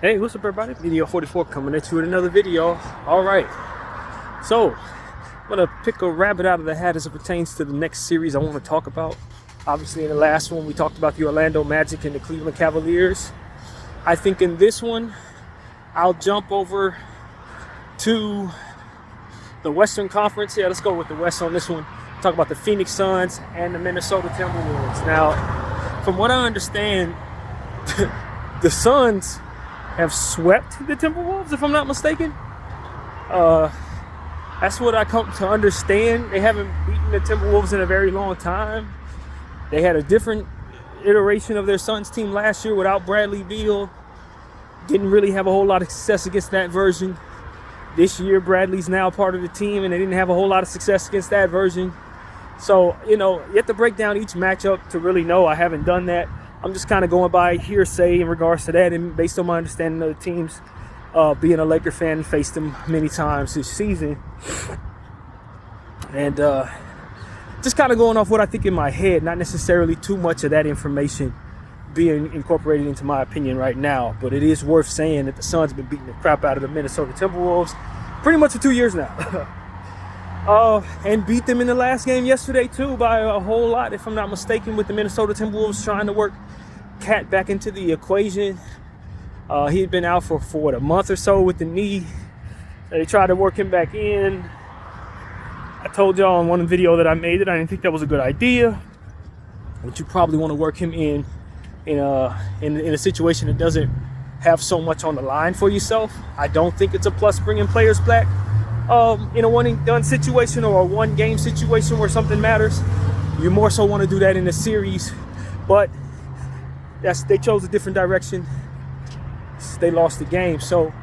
Hey, what's up everybody? Video 44 coming at you with another video. Alright, so I'm going to pick a rabbit out of the hat as it pertains to the next series I want to talk about. Obviously in the last one we talked about the Orlando Magic and the Cleveland Cavaliers. I think in this one I'll jump over to the Western Conference. Yeah, let's go with the West on this one. Talk about the Phoenix Suns and the Minnesota Timberwolves. Now, from what I understand, the Suns have swept the Timberwolves, if I'm not mistaken. That's what I come to understand. They haven't beaten the Timberwolves in a very long time. They had a different iteration of their Suns team last year without Bradley Beal. Didn't really have a whole lot of success against that version. This year, Bradley's now part of the team, and they didn't have a whole lot of success against that version. So, you have to break down each matchup to really know. I haven't done that. I'm just kind of going by hearsay in regards to that, and based on my understanding of the teams, being a Laker fan, faced them many times this season. And just kind of going off what I think in my head, not necessarily too much of that information being incorporated into my opinion right now. But it is worth saying that the Suns have been beating the crap out of the Minnesota Timberwolves pretty much for 2 years now. And beat them in the last game yesterday too by a whole lot, if I'm not mistaken, with the Minnesota Timberwolves trying to work Cat back into the equation. He had been out for what, a month or so with the knee. They tried to work him back in. I told y'all in one video that I made that I didn't think that was a good idea. But you probably want to work him in a situation that doesn't have so much on the line for yourself. I don't think it's a plus bringing players back in a one and done situation or a one game situation where something matters. You more so want to do that in a series, but they chose a different direction. They lost the game. So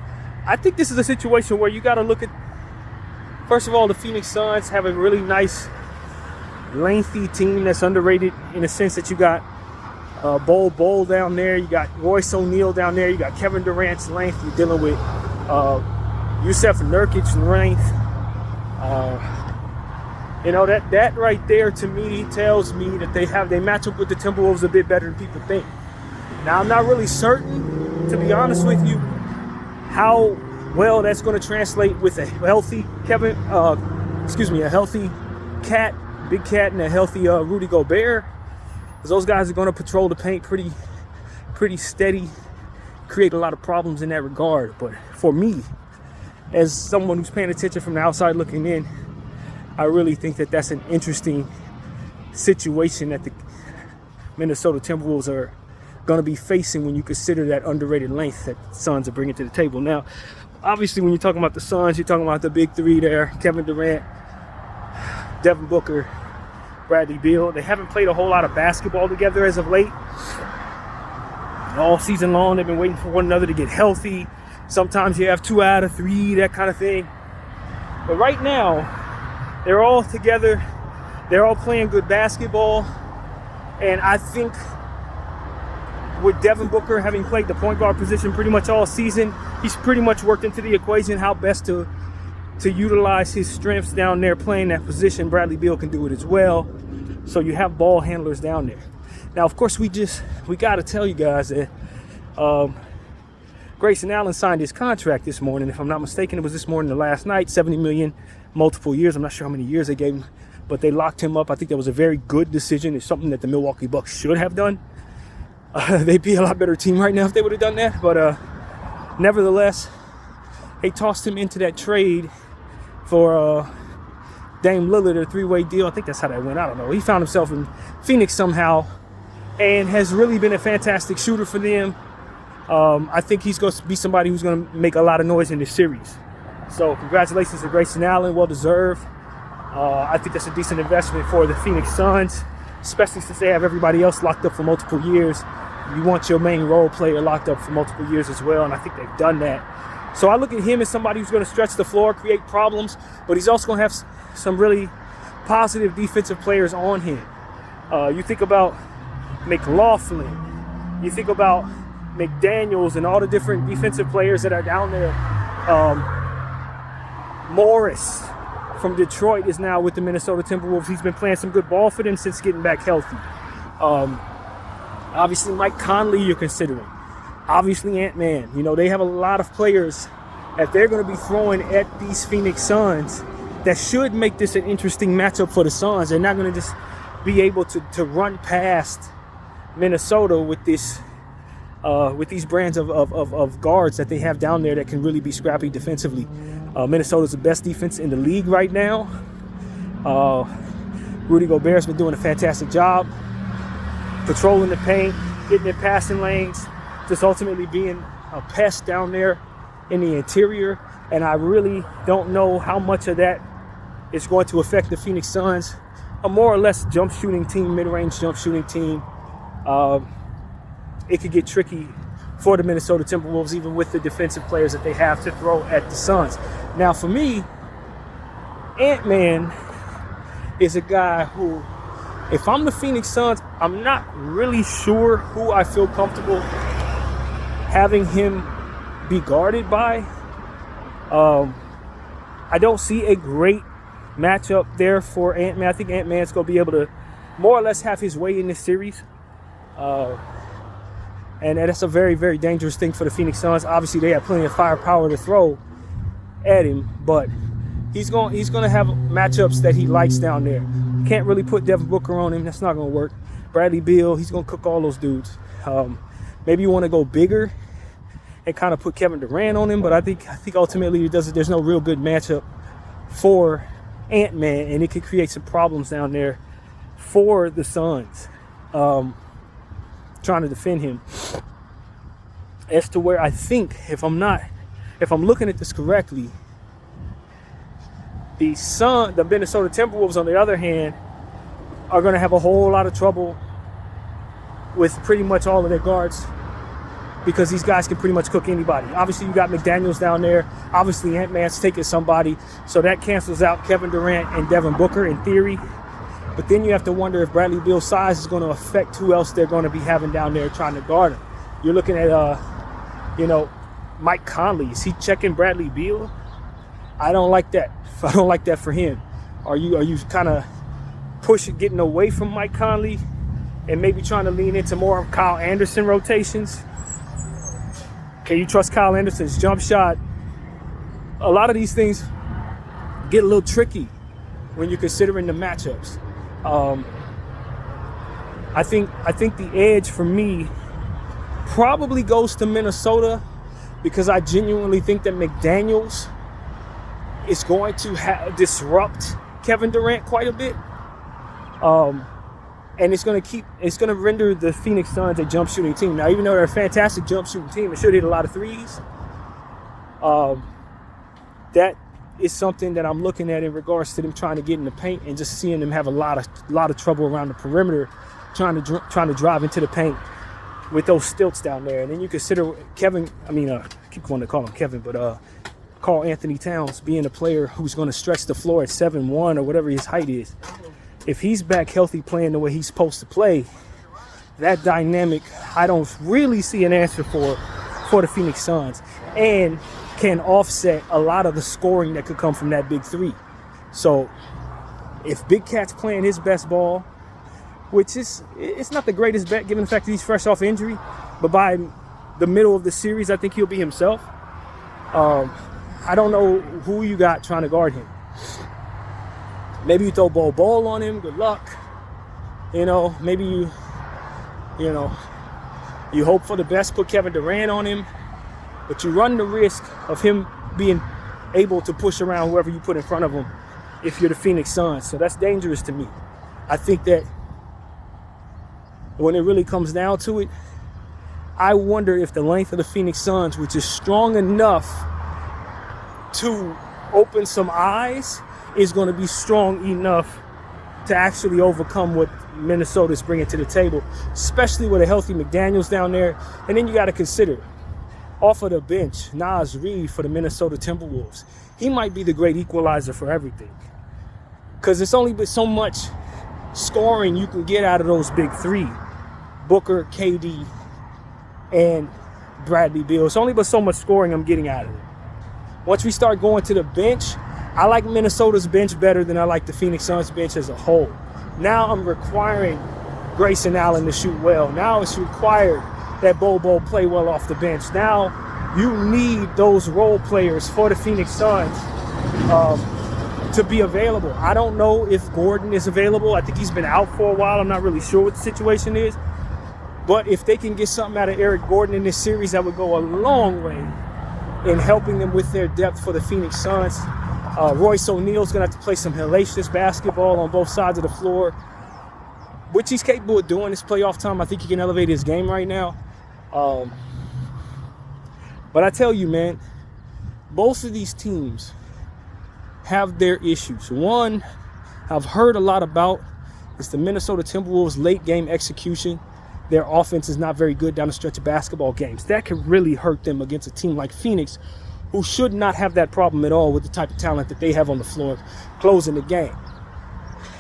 I think this is a situation where you got to look at, first of all, the Phoenix Suns have a really nice lengthy team that's underrated in the sense that you got Bol down there, you got Royce O'Neal down there, you got Kevin Durant's length, you're dealing with Jusuf Nurkic's length. That right there to me tells me that they match up with the Timberwolves a bit better than people think. Now I'm not really certain, to be honest with you, how well that's going to translate with a healthy a healthy Cat, Big Cat, and a healthy Rudy Gobert. Because those guys are going to patrol the paint pretty steady, create a lot of problems in that regard. But for me, as someone who's paying attention from the outside looking in, I really think that that's an interesting situation that the Minnesota Timberwolves are going to be facing when you consider that underrated length that the Suns are bringing to the table. Now, obviously, when you're talking about the Suns, you're talking about the big three there: Kevin Durant, Devin Booker, Bradley Beal. They haven't played a whole lot of basketball together as of late. All season long, they've been waiting for one another to get healthy. Sometimes you have 2 out of 3, that kind of thing. But right now, they're all together. They're all playing good basketball. And I think with Devin Booker having played the point guard position pretty much all season, he's pretty much worked into the equation how best to utilize his strengths down there playing that position. Bradley Beal can do it as well. So you have ball handlers down there. Now, of course, we got to tell you guys that Grayson Allen signed his contract this morning. If I'm not mistaken, it was this morning or last night. $70 million, multiple years. I'm not sure how many years they gave him, but they locked him up. I think that was a very good decision. It's something that the Milwaukee Bucks should have done. They'd be a lot better team right now if they would have done that. But nevertheless, they tossed him into that trade for Dame Lillard, a 3-way deal. I think that's how that went. I don't know. He found himself in Phoenix somehow and has really been a fantastic shooter for them. I think he's going to be somebody who's going to make a lot of noise in this series. So congratulations to Grayson Allen. Well deserved. I think that's a decent investment for the Phoenix Suns, especially since they have everybody else locked up for multiple years. You want your main role player locked up for multiple years as well, and I think they've done that. So I look at him as somebody who's going to stretch the floor, create problems, but he's also going to have some really positive defensive players on him. You think about McLaughlin, you think about McDaniels and all the different defensive players that are down there. Morris from Detroit is now with the Minnesota Timberwolves. He's been playing some good ball for them since getting back healthy. Obviously, Mike Conley you're considering. Obviously, Ant-Man. You know, they have a lot of players that they're going to be throwing at these Phoenix Suns that should make this an interesting matchup for the Suns. They're not going to just be able to run past Minnesota with this with these brands of guards that they have down there that can really be scrappy defensively. Minnesota's the best defense in the league right now. Rudy Gobert's been doing a fantastic job controlling the paint, getting in passing lanes, just ultimately being a pest down there in the interior. And I really don't know how much of that is going to affect the Phoenix Suns, a more or less jump shooting team, mid-range jump shooting team. It could get tricky for the Minnesota Timberwolves, even with the defensive players that they have to throw at the Suns. Now, for me, Ant-Man is a guy who, if I'm the Phoenix Suns, I'm not really sure who I feel comfortable having him be guarded by. I don't see a great matchup there for Ant-Man. I think Ant-Man's going to be able to more or less have his way in this series. And that's a very, very dangerous thing for the Phoenix Suns. Obviously, they have plenty of firepower to throw at him, but he's going to have matchups that he likes down there. Can't really put Devin Booker on him. That's not going to work. Bradley Beal, he's going to cook all those dudes. Maybe you want to go bigger and kind of put Kevin Durant on him, but I think ultimately there's no real good matchup for Ant-Man, and it could create some problems down there for the Suns trying to defend him. As to where I think, if I'm looking at this correctly, the Minnesota Timberwolves, on the other hand, are going to have a whole lot of trouble with pretty much all of their guards, because these guys can pretty much cook anybody. Obviously, you got McDaniels down there. Obviously, Ant-Man's taking somebody, so that cancels out Kevin Durant and Devin Booker in theory. But then you have to wonder if Bradley Beal's size is going to affect who else they're going to be having down there trying to guard him. You're looking at, Mike Conley. Is he checking Bradley Beal? I don't like that. I don't like that for him. Are you kind of getting away from Mike Conley and maybe trying to lean into more of Kyle Anderson rotations? Can you trust Kyle Anderson's jump shot? A lot of these things get a little tricky when you're considering the matchups. I think the edge for me probably goes to Minnesota, because I genuinely think that McDaniels is going to disrupt Kevin Durant quite a bit. And it's going to render the Phoenix Suns a jump shooting team. Now, even though they're a fantastic jump shooting team, it should hit a lot of threes. That is something that I'm looking at in regards to them trying to get in the paint and just seeing them have a lot of trouble around the perimeter, trying to drive into the paint with those stilts down there. And then you consider I keep wanting to call him Kevin, but Karl Anthony Towns being a player who's going to stretch the floor at 7'1" or whatever his height is. If he's back healthy, playing the way he's supposed to play, that dynamic, I don't really see an answer for the Phoenix Suns, and can offset a lot of the scoring that could come from that big three. So if Big Cat's playing his best ball, which it's not the greatest bet given the fact that he's fresh off injury, but by the middle of the series, I think he'll be himself. I don't know who you got trying to guard him. Maybe you throw Bol on him. Good luck. Maybe you hope for the best, put Kevin Durant on him, but you run the risk of him being able to push around whoever you put in front of him if you're the Phoenix Suns. So that's dangerous to me. I think that when it really comes down to it, I wonder if the length of the Phoenix Suns, which is strong enough to open some eyes, is going to be strong enough to actually overcome what Minnesota's bringing to the table, especially with a healthy McDaniels down there. And then you got to consider, off of the bench, Naz Reid for the Minnesota Timberwolves. He might be the great equalizer for everything, because it's only been so much scoring you can get out of those big three, Booker, KD, and Bradley Beal. It's only but so much scoring I'm getting out of it. Once we start going to the bench, I like Minnesota's bench better than I like the Phoenix Suns bench as a whole. Now I'm requiring Grayson Allen to shoot well. Now it's required that Bobo play well off the bench. Now you need those role players for the Phoenix Suns to be available. I don't know if Gordon is available. I think he's been out for a while. I'm not really sure what the situation is. But if they can get something out of Eric Gordon in this series, that would go a long way in helping them with their depth for the Phoenix Suns. Royce O'Neal's going to have to play some hellacious basketball on both sides of the floor, which he's capable of doing this playoff time. I think he can elevate his game right now. But I tell you, man, both of these teams have their issues. One I've heard a lot about is the Minnesota Timberwolves late game execution. Their offense is not very good down the stretch of basketball games. That could really hurt them against a team like Phoenix, who should not have that problem at all with the type of talent that they have on the floor closing the game.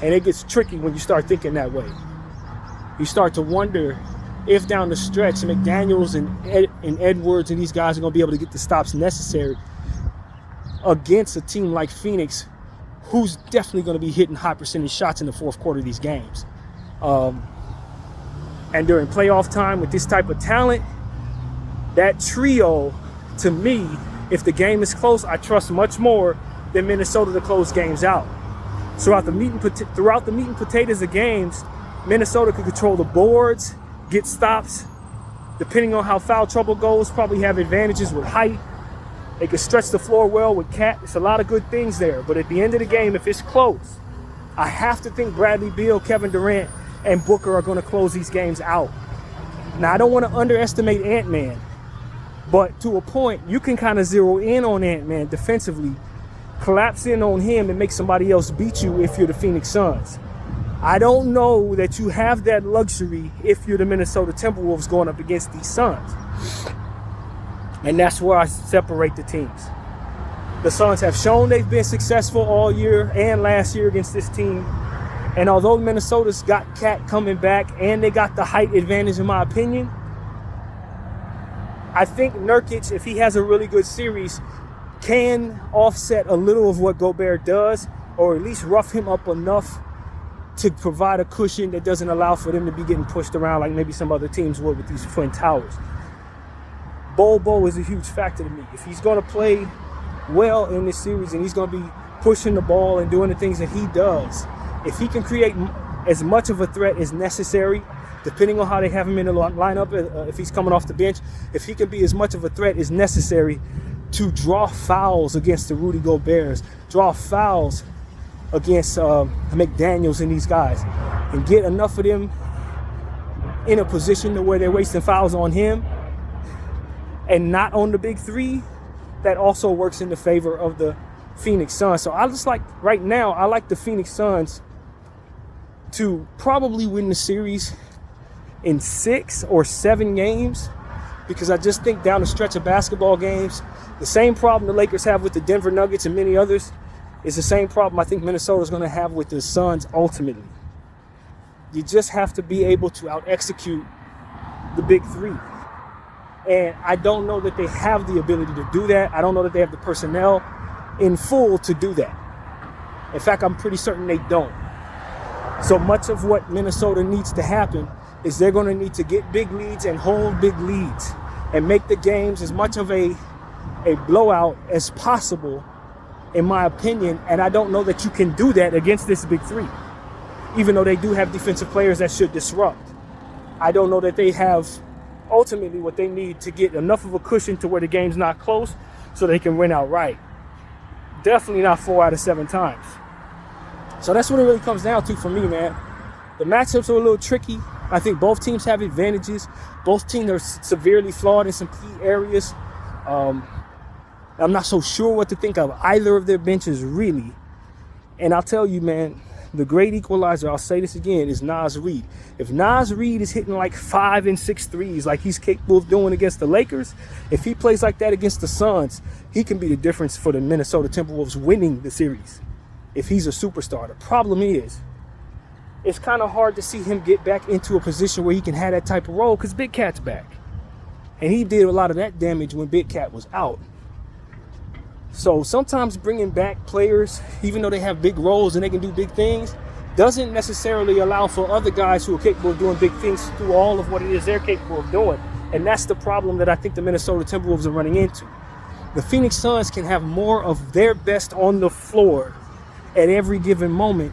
And it gets tricky when you start thinking that way. You start to wonder if down the stretch McDaniels and Edwards and these guys are going to be able to get the stops necessary against a team like Phoenix, who's definitely going to be hitting high percentage shots in the fourth quarter of these games. And during playoff time with this type of talent, that trio, to me, if the game is close, I trust much more than Minnesota to close games out. Throughout the meat and potatoes of games, Minnesota could control the boards, get stops, depending on how foul trouble goes, probably have advantages with height. They could stretch the floor well with Cat. It's a lot of good things there. But at the end of the game, if it's close, I have to think Bradley Beal, Kevin Durant, and Booker are going to close these games out. Now, I don't want to underestimate Ant-Man, but to a point, you can kind of zero in on Ant-Man defensively, collapse in on him, and make somebody else beat you if you're the Phoenix Suns. I don't know that you have that luxury if you're the Minnesota Timberwolves going up against these Suns. And that's where I separate the teams. The Suns have shown they've been successful all year and last year against this team. And although Minnesota's got Cat coming back and they got the height advantage, in my opinion, I think Nurkic, if he has a really good series, can offset a little of what Gobert does, or at least rough him up enough to provide a cushion that doesn't allow for them to be getting pushed around like maybe some other teams would with these Twin Towers. Bobo is a huge factor to me. If he's going to play well in this series and he's going to be pushing the ball and doing the things that he does, if he can create as much of a threat as necessary, depending on how they have him in the lineup, if he's coming off the bench, if he can be as much of a threat as necessary to draw fouls against the Rudy Goberts, draw fouls against McDaniels and these guys, and get enough of them in a position to where they're wasting fouls on him and not on the big three, that also works in the favor of the Phoenix Suns. So I just like, right now, I like the Phoenix Suns to probably win the series in 6 or 7 games, because I just think down the stretch of basketball games, the same problem the Lakers have with the Denver Nuggets and many others is the same problem I think Minnesota's going to have with the Suns ultimately. You just have to be able to out-execute the big three. And I don't know that they have the ability to do that. I don't know that they have the personnel in full to do that. In fact, I'm pretty certain they don't. So much of what Minnesota needs to happen is they're going to need to get big leads and hold big leads and make the games as much of a blowout as possible, in my opinion. And I don't know that you can do that against this big three, even though they do have defensive players that should disrupt. I don't know that they have ultimately what they need to get enough of a cushion to where the game's not close so they can win outright. Definitely not 4 out of 7 times. So that's what it really comes down to for me, man. The matchups are a little tricky. I think both teams have advantages. Both teams are severely flawed in some key areas. I'm not so sure what to think of either of their benches, really. And I'll tell you, man, the great equalizer, I'll say this again, is Naz Reid. If Naz Reid is hitting like 5 and 6 threes like he's capable of doing against the Lakers, if he plays like that against the Suns, he can be the difference for the Minnesota Timberwolves winning the series if he's a superstar. The problem is, it's kind of hard to see him get back into a position where he can have that type of role because Big Cat's back. And he did a lot of that damage when Big Cat was out. So sometimes bringing back players, even though they have big roles and they can do big things, doesn't necessarily allow for other guys who are capable of doing big things to do all of what it is they're capable of doing. And that's the problem that I think the Minnesota Timberwolves are running into. The Phoenix Suns can have more of their best on the floor at every given moment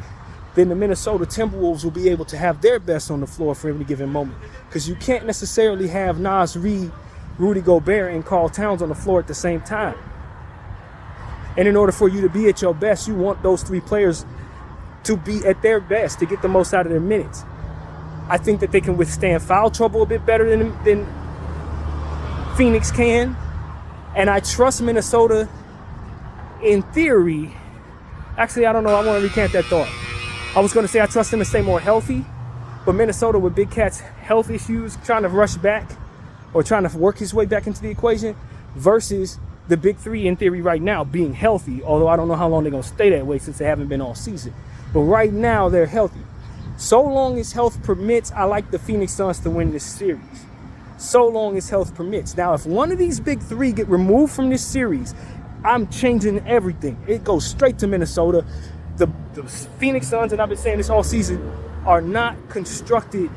than the Minnesota Timberwolves will be able to have their best on the floor for every given moment. Because you can't necessarily have Naz Reid, Rudy Gobert, and Karl Towns on the floor at the same time. And in order for you to be at your best, you want those three players to be at their best, to get the most out of their minutes. I think that they can withstand foul trouble a bit better than Phoenix can. And I trust Minnesota in theory. Actually, I don't know. I want to recant that thought. I was going to say I trust them to stay more healthy. But Minnesota, with Big Cat's health issues, trying to rush back or trying to work his way back into the equation versus the big three in theory right now being healthy. Although I don't know how long they're going to stay that way since they haven't been all season. But right now, they're healthy. So long as health permits, I like the Phoenix Suns to win this series. So long as health permits. Now, if one of these big three get removed from this series, I'm changing everything. It goes straight to Minnesota. The Phoenix Suns, and I've been saying this all season, are not constructed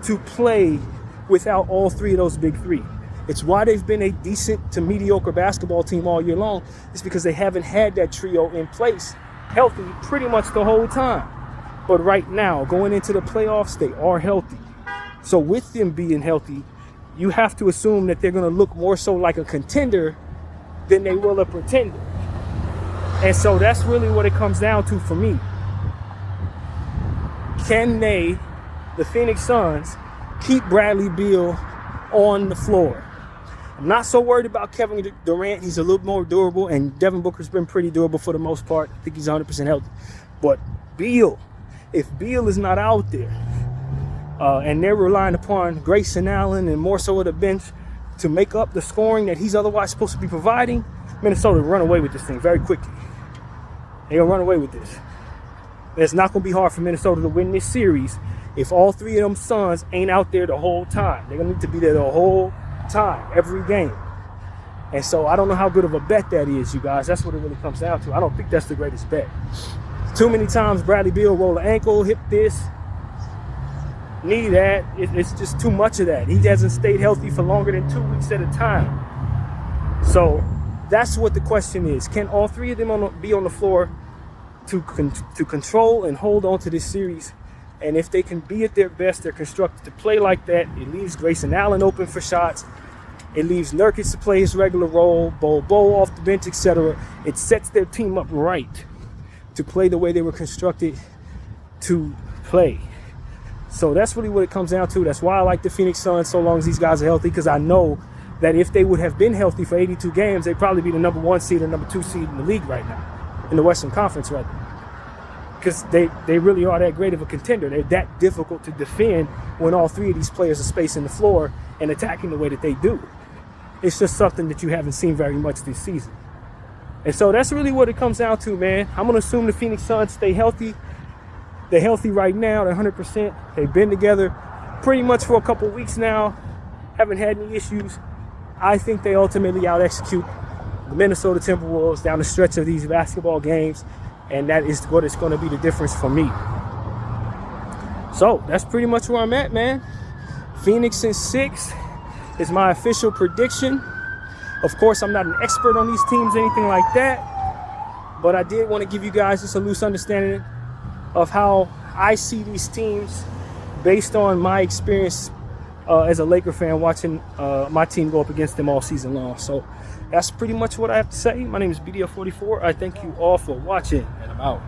to play without all three of those big three. It's why they've been a decent to mediocre basketball team all year long. It's because they haven't had that trio in place healthy pretty much the whole time. But right now, going into the playoffs, they are healthy. So with them being healthy, you have to assume that they're going to look more so like a contender than they will a pretender. And so that's really what it comes down to for me. Can they, the Phoenix Suns, keep Bradley Beal on the floor? I'm not so worried about Kevin Durant. He's a little more durable, and Devin Booker's been pretty durable for the most part. I think he's 100% healthy. But Beal, if Beal is not out there, and they're relying upon Grayson Allen and more so of the bench to make up the scoring that he's otherwise supposed to be providing, Minnesota will run away with this thing very quickly. They'll run away with this. It's not going to be hard for Minnesota to win this series if all three of them Suns ain't out there the whole time. They're going to need to be there the whole time, every game. And so I don't know how good of a bet that is, you guys. That's what it really comes down to. I don't think that's the greatest bet. Too many times Bradley Beal roll an ankle, hip this, knee that. It's just too much of that. He hasn't stayed healthy for longer than 2 weeks at a time. So that's what the question is. Can all three of them be on the floor to control and hold on to this series? And if they can be at their best, they're constructed to play like that. It leaves Grayson Allen open for shots. It leaves Nurkic to play his regular role, Bol off the bench, etc. It sets their team up right to play the way they were constructed to play. So that's really what it comes down to. That's why I like the Phoenix Suns so long as these guys are healthy, because I know that if they would have been healthy for 82 games, they'd probably be the number 1 seed or number 2 seed in the league right now, in the Western Conference right now. Because they really are that great of a contender. They're that difficult to defend when all three of these players are spacing the floor and attacking the way that they do. It's just something that you haven't seen very much this season. And so that's really what it comes down to, man. I'm going to assume the Phoenix Suns stay healthy. They're healthy right now. They're 100%. They've been together pretty much for a couple weeks now. Haven't had any issues. I think they ultimately out-execute the Minnesota Timberwolves down the stretch of these basketball games. And that is what is going to be the difference for me. So that's pretty much where I'm at, man. Phoenix in 6 is my official prediction. Of course, I'm not an expert on these teams, anything like that. But I did want to give you guys just a loose understanding of how I see these teams based on my experience as a Laker fan watching my team go up against them all season long. So that's pretty much what I have to say. My name is BDF44. I thank you all for watching, and I'm out.